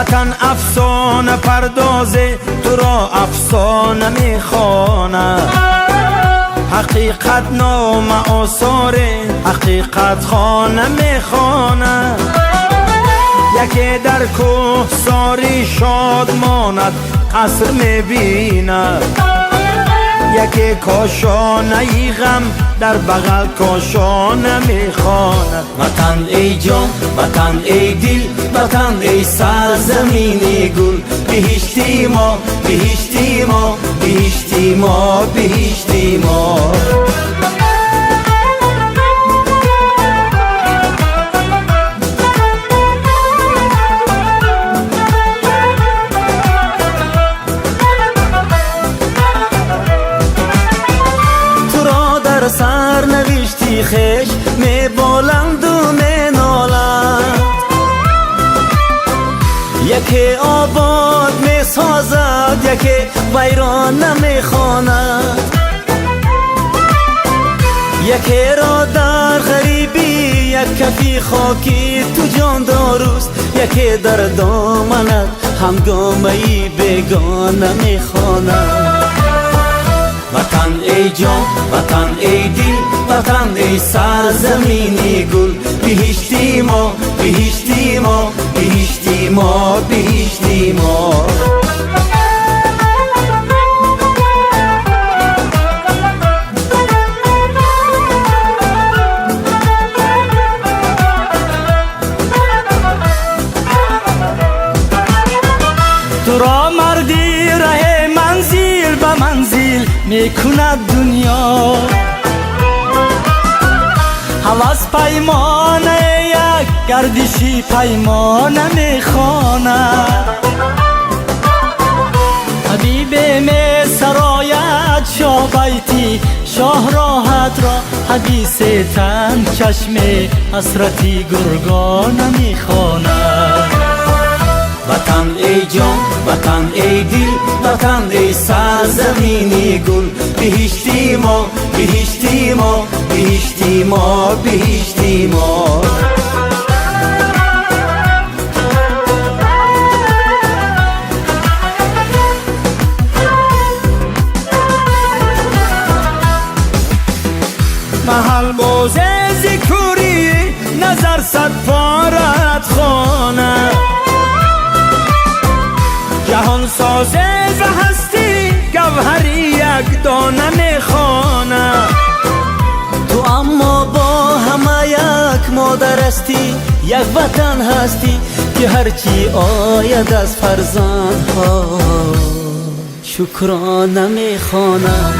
وطن افسانه پردازه، تو را افسانه میخواند. حقیقت نام آثاره، حقیقت خانه میخواند. یکی در کوه ساری شاد ماند، قصر میبیند. یکی کاشانه ای غم در بغل کاشانه میخواند. وطن ای جان، وطن ای دل، وطن ای سرزمین گل. بهشتی ما، بهشتی ما، بهشتی ما، بهشتی ما. سر نوشتی خش می بلند و می نالند. یکی آباد می سازد، یکی ویران نمی خواند. یکی را در غریبی یک کفی خاکی تو جان داروست. یکی در دامنت همگامه‌ای بیگانه می خواند. وطن ای جان، وطن ای دل، وطن ای سرزمین گل. بهشتی ما، بهشتی ما، بهشتی ما، بهشتی ما. تو را مردی ره منزل به منزل میکند دنیا. هوس پیمانه یک گردشی پیمانه میخواند. حبیب می سرایت شاه بیتی شاه راحت را. حدیث تن چشم حسرتی گرگانه میخواند. وطن ای جان، وطن ای دل، وطن ای سرزمین گل. بهشتی ما، بهشتی ما، بهشتی ما، بهشتی ما. محل باز ذکری نظر صد پارت خانه. جهان سازه ز هستی گوهری یک دانه میخواند. تو اما با همه یک مادر هستی، یک وطن هستی که هرچی آید از فرزندها شکرانه میخواند.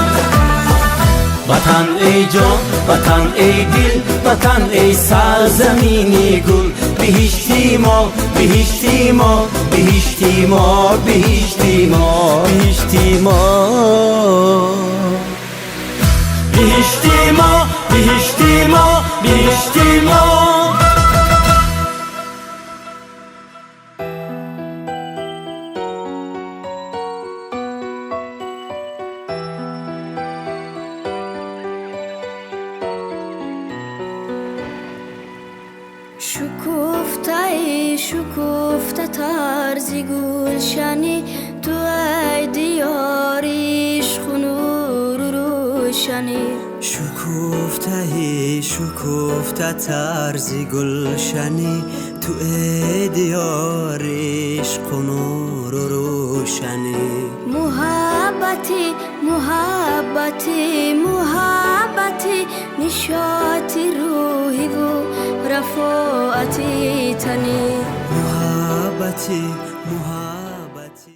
وطن ای جان، وطن ای دل، وطن ای سرزمین گل. بهشتی ما، بهشتی ما، بهشتی ما، بهشتی ما، بهشتی ما، بهشتی ما، بهشتی ما، بهشتی ما. شکفته شکفته ترزی گلشنی، تو ای دیار عشق و نور و روشنی. شکفته شکفته ترزی گلشنی، تو ای دیار عشق و نور و روشنی. محبتی محبتی محبتی، نشاطی روحی و رفاعتی تنی. محبتی